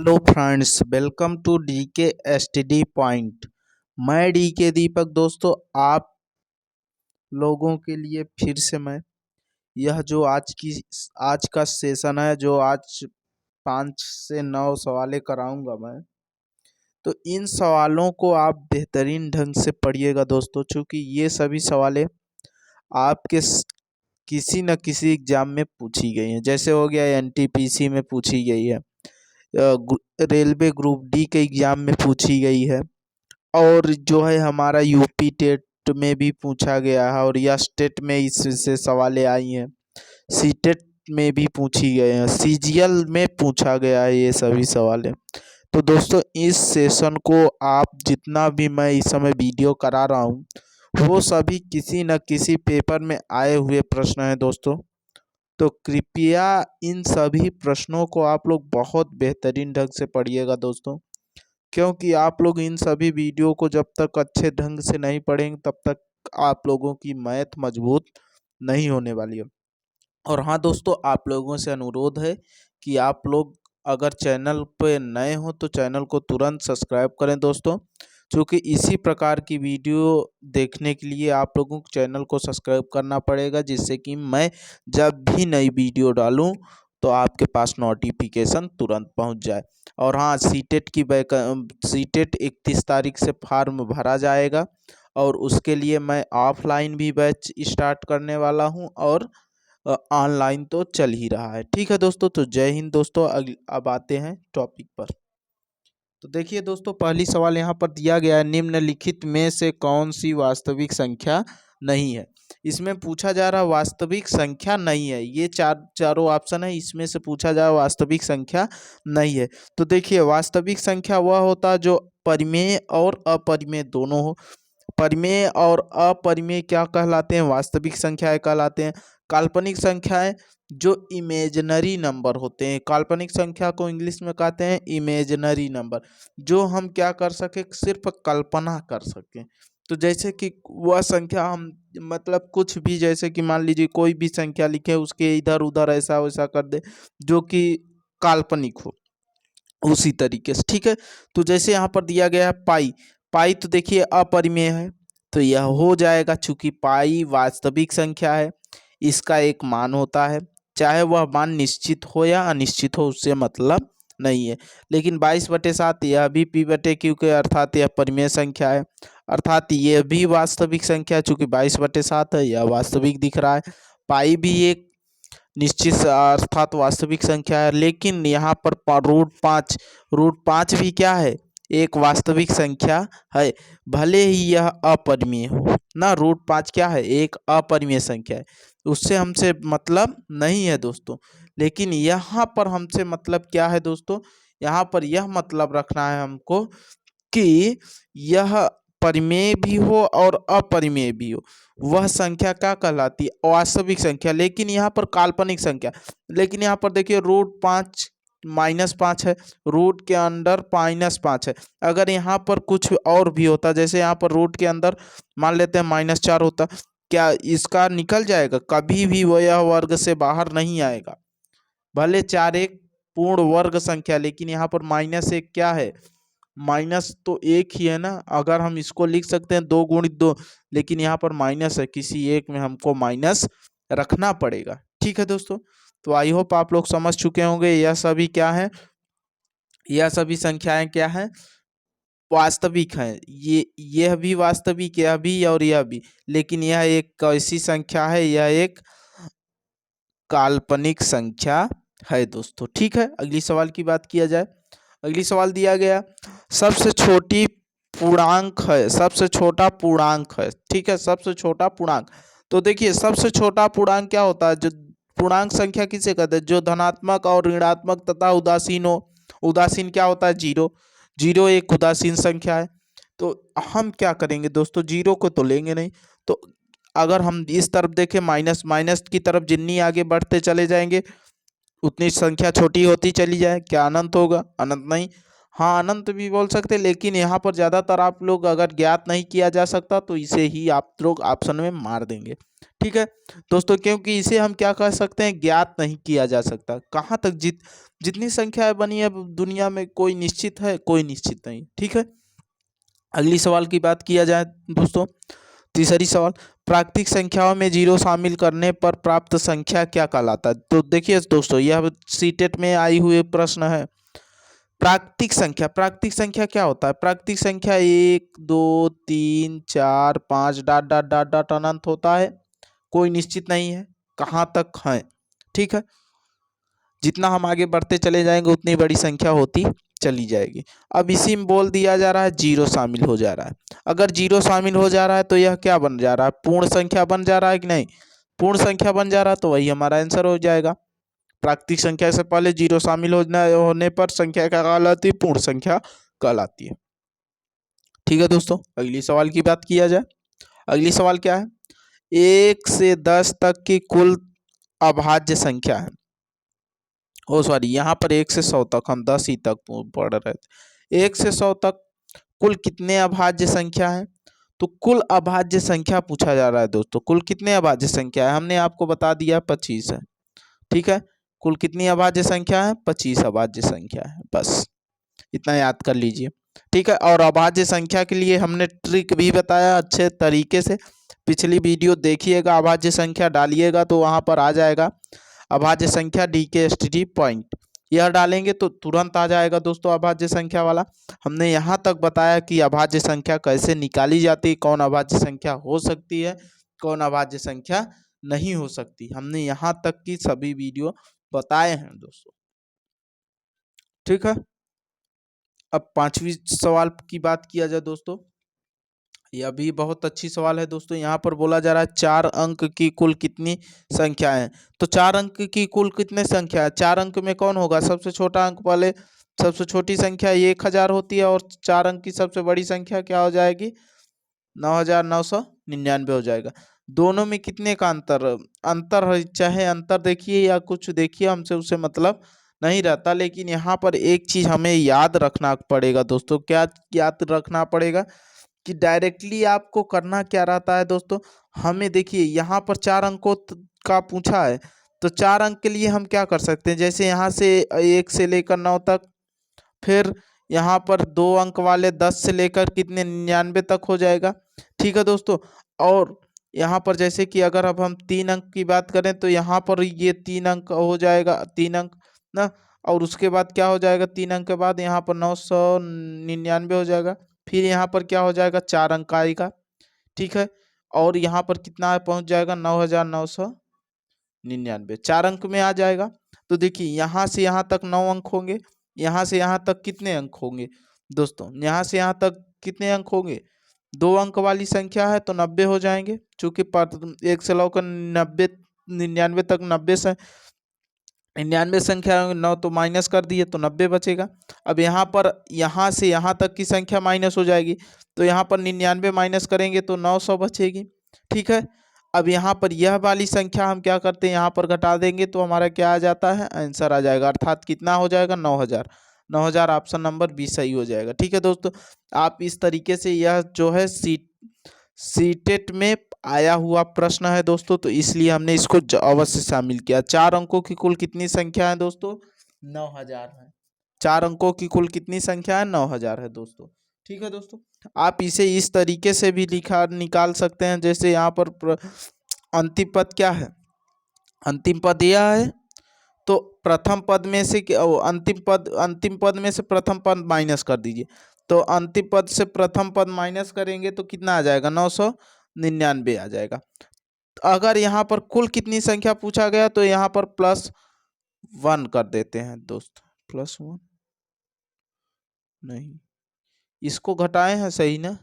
Hello friends, welcome to DK STD point. मैं DK Deepak. दोस्तों, आप लोगों के लिए फिर से मैं यह जो आज का सेशन है, जो आज 5 से 9 सवालें कराऊंगा मैं। तो इन सवालों को आप बेहतरीन ढंग से पढ़िएगा दोस्तों, क्योंकि ये सभी सवालें आपके किसी न किसी एग्जाम में पूछी गई हैं। जैसे हो गया एनटीपीसी में पूछी गई है, रेलवे ग्रुप डी के एग्जाम में पूछी गई है, और जो है हमारा यूपी टेट में भी पूछा गया है, और यह स्टेट में इससे सवालें आई हैं। सी टेट में भी पूछी गए हैं, सीजीएल में पूछा गया है ये सभी सवालें। तो दोस्तों, इस सेशन को आप जितना भी मैं इस समय वीडियो करा रहा हूँ, वो सभी किसी न किसी पेपर में आए हुए प्रश्न हैं दोस्तों। तो कृपया इन सभी प्रश्नों को आप लोग बहुत बेहतरीन ढंग से पढ़िएगा दोस्तों, क्योंकि आप लोग इन सभी वीडियो को जब तक अच्छे ढंग से नहीं पढ़ेंगे तब तक आप लोगों की मैथ मजबूत नहीं होने वाली है। और हाँ दोस्तों, आप लोगों से अनुरोध है कि आप लोग अगर चैनल पे नए हो तो चैनल को तुरंत सब्सक्राइब करें दोस्तों, क्योंकि इसी प्रकार की वीडियो देखने के लिए आप लोगों को चैनल को सब्सक्राइब करना पड़ेगा, जिससे कि मैं जब भी नई वीडियो डालूं तो आपके पास नोटिफिकेशन तुरंत पहुंच जाए। और हाँ, सीटेट 31 तारीख से फॉर्म भरा जाएगा, और उसके लिए मैं ऑफलाइन भी बैच स्टार्ट करने वाला हूं, और ऑनलाइन तो चल ही रहा है। ठीक है दोस्तों, तो जय हिंद दोस्तों। अब आते हैं टॉपिक पर। तो देखिए दोस्तों, पहली सवाल यहाँ पर दिया गया है, निम्नलिखित में से कौन सी वास्तविक संख्या नहीं है। इसमें पूछा जा रहा वास्तविक संख्या नहीं है, ये चारों ऑप्शन है, इसमें से पूछा जा रहा वास्तविक संख्या नहीं है। तो देखिए, वास्तविक संख्या वह होता है जो परिमेय और अपरिमेय दोनों हो। परिमेय और अपरिमेय क्या कहलाते हैं? वास्तविक संख्याएं कहलाते हैं। काल्पनिक संख्याएं जो इमेजिनरी नंबर होते हैं, काल्पनिक संख्या को इंग्लिश में कहते हैं इमेजिनरी नंबर, जो हम क्या कर सके, सिर्फ कल्पना कर सकें। तो जैसे कि वह संख्या हम मतलब कुछ भी, जैसे कि मान लीजिए कोई भी संख्या लिखे, उसके इधर उधर ऐसा वैसा कर दे जो कि काल्पनिक हो, उसी तरीके से। ठीक है, तो जैसे यहाँ पर दिया गया है पाई। पाई तो देखिए अपरिमेय है, तो यह हो जाएगा, चूंकि पाई वास्तविक संख्या है, इसका एक मान होता है, चाहे वह मान निश्चित हो या अनिश्चित हो, उससे मतलब नहीं है। लेकिन 22/7 यह भी p/q के अर्थात यह परिमेय संख्या है, अर्थात यह भी वास्तविक संख्या, चूंकि 22/7 है, यह वास्तविक दिख रहा है। पाई भी एक निश्चित अर्थात वास्तविक संख्या है, लेकिन यहाँ पर √5 भी क्या है? एक वास्तविक संख्या है, भले ही यह अपरिमेय हो ना। √5 क्या है? एक अपरिमेय संख्या है, उससे हमसे मतलब नहीं है दोस्तों। लेकिन यहाँ पर हमसे मतलब क्या है दोस्तों? यहाँ पर यह मतलब रखना है हमको कि यह परिमेय भी हो और अपरिमेय भी हो, वह संख्या क्या कहलाती है? वास्तविक संख्या। लेकिन यहाँ पर काल्पनिक संख्या, लेकिन यहाँ पर देखिए √5 -5 है, रूट के अंदर -5 है। अगर यहाँ पर कुछ और भी होता, जैसे यहाँ पर रूट के अंदर मान लेते हैं -4 होता, क्या इसका निकल जाएगा? कभी भी वह यह वर्ग से बाहर नहीं आएगा। भले 4 एक पूर्ण वर्ग संख्या, लेकिन यहाँ पर -1 क्या है? माइनस तो एक ही है ना। अगर हम इसको लिख सकते हैं 2 × 2, लेकिन यहाँ पर माइनस है, किसी एक में हमको माइनस रखना पड़ेगा। ठीक है दोस्तों, तो आई होप आप लोग समझ चुके होंगे, यह सभी क्या है, यह सभी संख्याएं क्या है? वास्तविक है। यह भी वास्तविक, यह भी और यह भी, लेकिन यह एक कैसी संख्या है? यह एक काल्पनिक संख्या है दोस्तों। ठीक है, अगली सवाल की बात किया जाए। अगली सवाल दिया गया, सबसे छोटी पूर्णांक है, सबसे छोटा पूर्णांक है। ठीक है, सबसे छोटा पूर्णांक। तो देखिए, सबसे छोटा पूर्णांक क्या होता है? जो पूर्णांक संख्या किसे कहते हैं? जो धनात्मक और ऋणात्मक तथा उदासीन हो। उदासीन क्या होता है? जीरो। जीरो एक उदासीन संख्या है। तो हम क्या करेंगे दोस्तों? जीरो को तो लेंगे नहीं। तो अगर हम इस तरफ देखें, माइनस माइनस की तरफ जितनी आगे बढ़ते चले जाएंगे, उतनी संख्या छोटी होती चली जाए, क्या अनंत होगा? अनंत नहीं। हाँ अनंत भी बोल सकते, लेकिन यहाँ पर ज़्यादातर आप लोग अगर ज्ञात नहीं किया जा सकता तो इसे ही आप लोग ऑप्शन में मार देंगे। ठीक है दोस्तों, क्योंकि इसे हम क्या कह सकते हैं, ज्ञात नहीं किया जा सकता। कहाँ तक जितनी संख्याएं बनी है दुनिया में, कोई निश्चित है, कोई निश्चित नहीं। ठीक है, अगली सवाल की बात किया जाए दोस्तों, तीसरी सवाल, प्राकृतिक संख्याओं में जीरो शामिल करने पर प्राप्त संख्या क्या कहलाता है। तो देखिए दोस्तों, यह सीटेट में आई हुई प्रश्न है। प्राकृतिक संख्या क्या होता है? प्राकृतिक संख्या 1 2 3 4 5 डॉट डॉट डॉट डॉट अनंत होता है, कोई निश्चित नहीं है कहाँ तक है। ठीक है, जितना हम आगे बढ़ते चले जाएंगे उतनी बड़ी संख्या होती चली जाएगी। अब इसी में बोल दिया जा रहा है जीरो शामिल हो जा रहा है। अगर जीरो शामिल हो जा रहा है तो यह क्या बन जा रहा है, पूर्ण संख्या बन जा रहा है कि नहीं? पूर्ण संख्या बन जा रहा है, तो वही हमारा आंसर हो जाएगा। प्राकृतिक संख्या से पहले जीरो शामिल होने पर संख्या क्या कहलाती है? पूर्ण संख्या कहलाती है। ठीक है दोस्तों, अगली सवाल की बात किया जाए। अगली सवाल क्या है? 1 से 10 तक की कुल अभाज्य संख्या है। ओ सॉरी, यहाँ पर 1 से 100 तक, हम 10 ही तक पढ़ रहे थे। 1 से 100 तक कुल कितने अभाज्य संख्या है? तो कुल अभाज्य संख्या पूछा जा रहा है दोस्तों। कुल कितने अभाज्य संख्या है? हमने आपको बता दिया 25 है। ठीक है, कुल कितनी अभाज्य संख्या है? 25 अभाज्य संख्या है, बस इतना याद कर लीजिए। ठीक है, और अभाज्य संख्या के लिए हमने ट्रिक भी बताया अच्छे तरीके से, पिछली वीडियो देखिएगा, अभाज्य संख्या डालिएगा तो वहां पर आ जाएगा अभाज्य संख्या DKSTD पॉइंट, यह डालेंगे तो तुरंत आ जाएगा दोस्तों अभाज्य संख्या वाला। हमने यहाँ तक बताया कि अभाज्य संख्या कैसे निकाली जाती है, कौन अभाज्य संख्या हो सकती है, कौन अभाज्य संख्या नहीं हो सकती, हमने यहाँ तक की सभी वीडियो बताए हैं दोस्तों। ठीक है, अब पांचवी सवाल की बात किया जाए दोस्तों, यह भी बहुत अच्छी सवाल है दोस्तों। यहाँ पर बोला जा रहा है 4 अंक की कुल कितनी संख्या है। तो 4 अंक की कुल कितने संख्या है? 4 अंक में कौन होगा? सबसे छोटा अंक पहले, सबसे छोटी संख्या 1000 होती है, और 4 अंक की सबसे बड़ी संख्या क्या हो जाएगी? 9999 हो जाएगा। दोनों में कितने का अंतर अंतर है? चाहे अंतर देखिए या कुछ देखिए, हमसे उसे मतलब नहीं रहता, लेकिन यहाँ पर एक चीज हमें याद रखना पड़ेगा दोस्तों। क्या याद रखना पड़ेगा? कि डायरेक्टली आपको करना क्या रहता है दोस्तों, हमें देखिए यहाँ पर 4 अंकों का पूछा है, तो 4 अंक के लिए हम क्या कर सकते हैं, जैसे यहाँ से 1 से लेकर 9 तक, फिर यहाँ पर 2 अंक वाले 10 से लेकर कितने 99 तक हो जाएगा। ठीक है दोस्तों, और यहाँ पर जैसे कि अगर अब हम 3 अंक की बात करें तो यहाँ पर ये 3 अंक हो जाएगा, 3 अंक ना, और उसके बाद क्या हो जाएगा, 3 अंक के बाद यहाँ पर 999 हो जाएगा, फिर यहाँ पर क्या हो जाएगा, 4 अंक आएगा। ठीक है, और यहाँ पर कितना पहुंच जाएगा, 9999, 4 अंक में आ जाएगा। तो देखिए यहाँ से यहाँ तक 9 अंक होंगे, यहाँ से यहाँ तक कितने अंक होंगे दोस्तों, यहाँ से यहाँ तक कितने अंक होंगे, 2 अंक वाली संख्या है तो 90 हो जाएंगे, चूंकि 1 से लेकर 90 99 तक 90 से 99 संख्या 9 तो माइनस कर दिए तो 90 बचेगा। अब यहाँ पर यहाँ से यहाँ तक की संख्या माइनस हो जाएगी, तो यहाँ पर 99 माइनस करेंगे तो 900 बचेगी। ठीक है, अब यहाँ पर यह वाली संख्या हम क्या करते हैं, यहाँ पर घटा देंगे तो हमारा क्या आ जाता है, आंसर आ जाएगा, अर्थात कितना हो जाएगा, 9000। 9000 ऑप्शन नंबर 20 सही हो जाएगा। ठीक है दोस्तों, आप इस तरीके से, यह जो है सीटेट में आया हुआ प्रश्न है दोस्तों, तो इसलिए हमने इसको अवश्य शामिल किया। 4 अंकों की कुल कितनी संख्या है दोस्तों, 9000 है। 4 अंकों की कुल कितनी संख्या है, 9000 है दोस्तों। ठीक है दोस्तों, आप इसे इस तरीके से भी निकाल सकते हैं, जैसे यहाँ पर अंतिम पद क्या है, अंतिम पद यह है, तो प्रथम पद में से अंतिम पद में से प्रथम पद माइनस कर दीजिए, तो अंतिम पद से प्रथम पद माइनस करेंगे तो कितना आ जाएगा, 999 आ जाएगा। तो अगर यहाँ पर कुल कितनी संख्या पूछा गया तो यहाँ पर +1 कर देते हैं दोस्त, +1 नहीं, इसको घटाए हैं सही ना,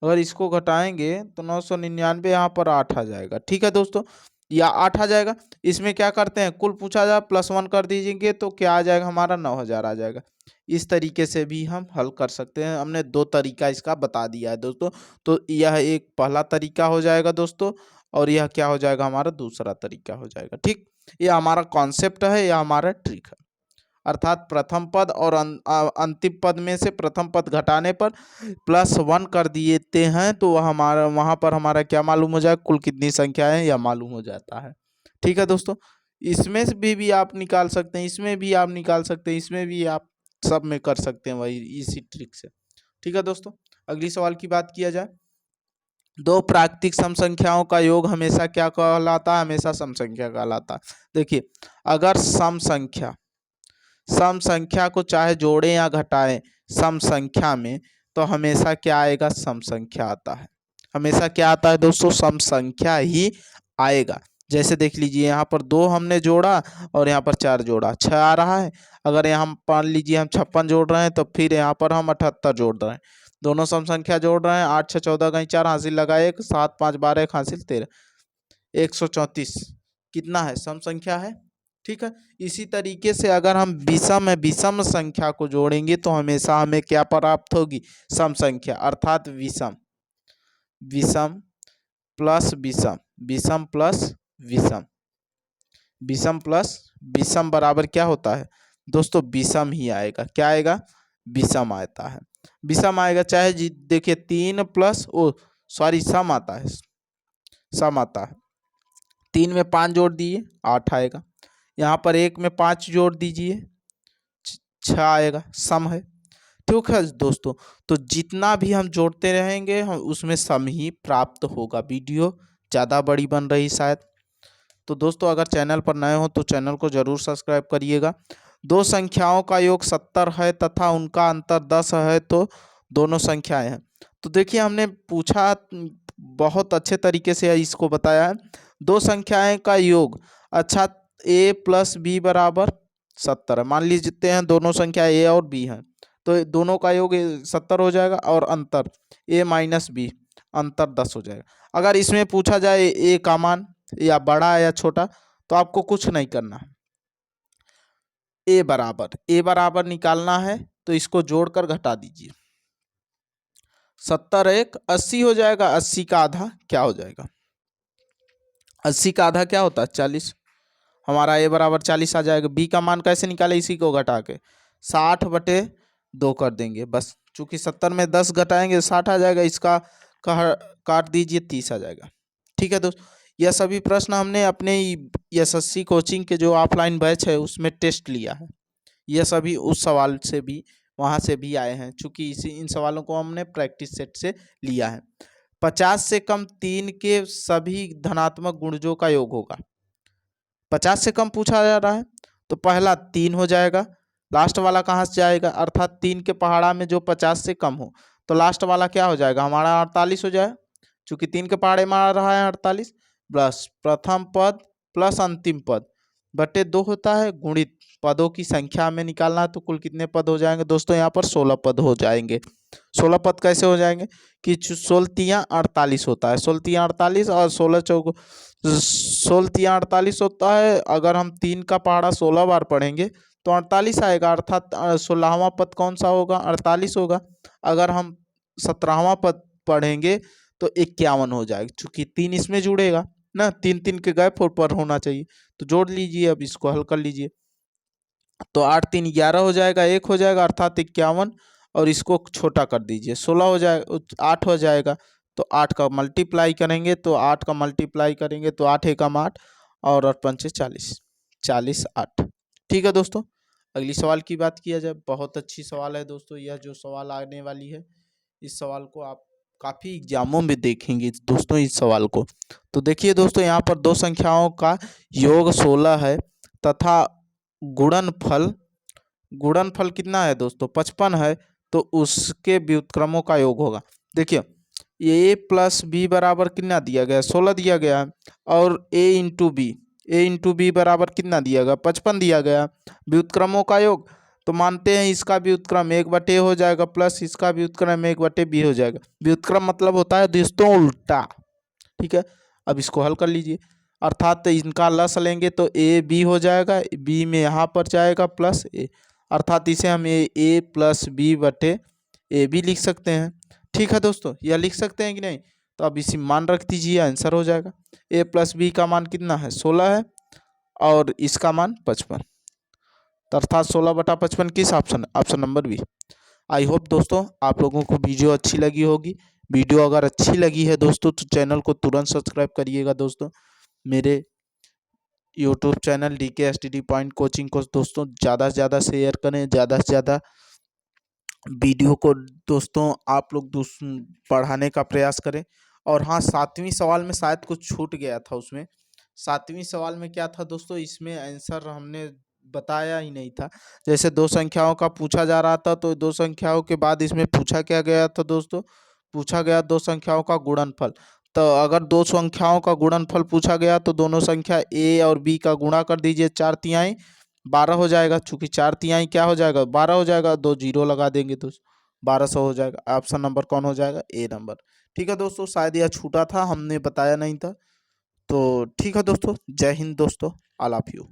अगर इसको घटाएंगे तो 999 यहाँ पर 8 आ जाएगा। ठीक है दोस्तों, या 8 आ जाएगा, इसमें क्या करते हैं, कुल पूछा जाए +1 कर दीजिएंगे तो क्या आ जाएगा, हमारा 9000 आ जाएगा। इस तरीके से भी हम हल कर सकते हैं, हमने 2 तरीका इसका बता दिया है दोस्तों। तो यह एक पहला तरीका हो जाएगा दोस्तों, और यह क्या हो जाएगा, हमारा दूसरा तरीका हो जाएगा। ठीक, यह हमारा कॉन्सेप्ट है, यह हमारा ट्रिक है। अर्थात प्रथम पद और अंतिम पद में से प्रथम पद घटाने पर +1 कर देते हैं तो हमारा वहां पर हमारा क्या मालूम हो जाएगा, कुल कितनी संख्या है यह मालूम हो जाता है। ठीक है दोस्तों, इसमें से भी आप निकाल सकते हैं, इसमें भी आप निकाल सकते हैं, इसमें भी आप सब में कर सकते हैं वही इसी ट्रिक से। ठीक है दोस्तों, अगली सवाल की बात किया जाए। दो प्राकृतिक सम संख्याओं का योग हमेशा क्या कहलाता है, हमेशा सम संख्या कहलाता है। देखिए, अगर सम संख्या को चाहे जोड़ें या घटाएं सम संख्या में, तो हमेशा क्या आएगा, सम संख्या आता है। हमेशा क्या आता है दोस्तों, सम संख्या ही आएगा। जैसे देख लीजिए, यहाँ पर 2 हमने जोड़ा और यहाँ पर 4 जोड़ा, 6 आ रहा है। अगर यहाँ मान लीजिए हम 56 जोड़ रहे हैं तो फिर यहाँ पर हम 78 जोड़ रहे हैं। दोनों सम संख्या जोड़ रहे हैं, 8 6 14 गई 4, हासिल लगा 1, 7 5 12 1 हासिल 13, 134 कितना है, सम संख्या है। ठीक है, इसी तरीके से अगर हम विषम संख्या को जोड़ेंगे तो हमेशा हमें क्या प्राप्त होगी, सम संख्या, अर्थात विषम प्लस विषम, विषम प्लस विषम, विषम प्लस विषम बराबर क्या होता है दोस्तों, विषम ही आएगा। क्या आएगा, विषम आता है। विषम आएगा, चाहे देखिए 3 प्लस सम आता है, सम आता है। 3 में 5 जोड़ दिए 8 आएगा, यहाँ पर 1 में 5 जोड़ दीजिए 6 आएगा, सम है। ठीक है दोस्तों, तो जितना भी हम जोड़ते रहेंगे हम उसमें सम ही प्राप्त होगा। वीडियो ज़्यादा बड़ी बन रही शायद, तो दोस्तों अगर चैनल पर नए हो तो चैनल को जरूर सब्सक्राइब करिएगा। दो संख्याओं का योग 70 है तथा उनका अंतर 10 है तो दोनों संख्याएं हैं। तो देखिए, हमने पूछा, बहुत अच्छे तरीके से इसको बताया है। दो संख्याएं का योग, अच्छा a प्लस बी बराबर 70 है। मान लीजिए हैं दोनों संख्या a और b हैं, तो दोनों का योग 70 हो जाएगा और अंतर a माइनस बी, अंतर 10 हो जाएगा। अगर इसमें पूछा जाए a का मान या बड़ा या छोटा, तो आपको कुछ नहीं करना, ए बराबर निकालना है तो इसको जोड़कर घटा दीजिए। 70 1 80 हो जाएगा, 80 का आधा क्या हो जाएगा, 80 का आधा क्या होता है 40, हमारा ए बराबर 40 आ जाएगा। बी का मान कैसे निकाले, इसी को घटा के 60/2 कर देंगे बस, चूंकि 70 में 10 घटाएंगे 60 आ जाएगा, इसका काट दीजिए 30 आ जाएगा। ठीक है दोस्तों, यह सभी प्रश्न हमने अपने एसएससी कोचिंग के जो ऑफलाइन बैच है उसमें टेस्ट लिया है। यह सभी उस सवाल से भी वहाँ से भी आए हैं, चूंकि इन सवालों को हमने प्रैक्टिस सेट से लिया है। 50 से कम 3 के सभी धनात्मक गुणजों का योग होगा। 50 से कम पूछा जा रहा है तो पहला 3 हो जाएगा, लास्ट वाला कहाँ से जाएगा, अर्थात 3 के पहाड़ा में जो 50 से कम हो तो लास्ट वाला क्या हो जाएगा, हमारा 48 हो जाएगा। चूंकि 3 के पहाड़े में आ रहा है 48, प्लस प्रथम पद प्लस अंतिम पद बटे 2 होता है, गुणित पदों की संख्या में निकालना है तो कुल कितने पद हो जाएंगे दोस्तों, यहाँ पर 16 पद हो जाएंगे। 16 पद कैसे हो जाएंगे कि 16 तियां 48 होता है, 16 तियां 48 और 16 चौक 16 तियां 48 होता है। अगर हम 3 का पहाड़ा 16 बार पढ़ेंगे तो 48 आएगा, अर्थात 16वां पद कौन सा होगा, 48 होगा। अगर हम 17वां पद पढ़ेंगे तो 51 हो जाएगा, चूंकि 3 इसमें जुड़ेगा ना, 3 3 के गैप पर होना चाहिए, तो जोड़ लीजिए। अब इसको हल कर लीजिए तो 8 3 11 हो जाएगा, 1 हो जाएगा अर्थात 51, और इसको छोटा कर दीजिए 16 हो जाएगा, 8 हो जाएगा। तो 8 का मल्टीप्लाई करेंगे तो 8 का मल्टीप्लाई करेंगे तो 8 एकम 8 और 8 पंचे 40, 40 8। ठीक है दोस्तों, अगली सवाल की बात किया जाए। बहुत अच्छी सवाल है दोस्तों, यह जो सवाल आने वाली है इस सवाल को आप काफ़ी एग्जामों में देखेंगे दोस्तों इस सवाल को। तो देखिए दोस्तों, यहाँ पर दो संख्याओं का योग 16 है तथा गुणनफल कितना है दोस्तों, 55 है, तो उसके व्युत्क्रमों का योग होगा। देखिए, ए प्लस बी बराबर कितना दिया गया, 16 दिया गया है, और ए इंटू बी बराबर कितना दिया गया, 55 दिया गया। व्युत्क्रमों का योग, तो मानते हैं इसका व्युत्क्रम 1/a हो जाएगा प्लस इसका व्युत्क्रम 1/b हो जाएगा। व्युत्क्रम मतलब होता है दोस्तों उल्टा। ठीक है, अब इसको हल कर लीजिए, अर्थात इनका लस लेंगे तो ए बी हो जाएगा, बी में यहाँ पर जाएगा प्लस ए, अर्थात इसे हम ए प्लस बी बटे ए बी लिख सकते हैं। ठीक है दोस्तों, यह लिख सकते हैं कि नहीं, तो अब इसी मान रख दीजिए, आंसर हो जाएगा। ए प्लस बी का मान कितना है 16 है और इसका मान 55, तो अर्थात 16/55 किस option, option number B. I hope दोस्तों आप लोगों को वीडियो अच्छी लगी होगी। वीडियो अगर अच्छी लगी है दोस्तों तो चैनल को तुरंत सब्सक्राइब करिएगा दोस्तों। मेरे YouTube channel DK STD point coaching को दोस्तों ज़्यादा से ज़्यादा शेयर करें, ज़्यादा से ज़्यादा वीडियो को दोस्तों आप लोग पढ़ाने का प्रयास करें। और हाँ, 7वीं सवाल में शायद कुछ छूट गया था उसमें। 7वीं सवाल में क्या था दोस्तों, इसमें आंसर हमने बताया ही नहीं था। जैसे दो संख्याओं का पूछा जा रहा था तो दो संख्याओं के बाद इसमें पूछा क्या गया था दोस्तों, पूछा गया दो संख्याओं का गुणनफल। तो अगर दो संख्याओं का गुणनफल पूछा गया तो दोनों संख्या ए और बी का गुणा कर दीजिए, 4 तिहाई 12 हो जाएगा। चूंकि 4 तिहाई क्या हो जाएगा, 12 हो जाएगा। 2 जीरो लगा देंगे तो 1200 हो जाएगा। ऑप्शन नंबर कौन हो जाएगा, ए नंबर। ठीक है दोस्तों, शायद यह छूटा था, हमने बताया नहीं था। तो ठीक है दोस्तों, जय हिंद दोस्तों, आई लव यू।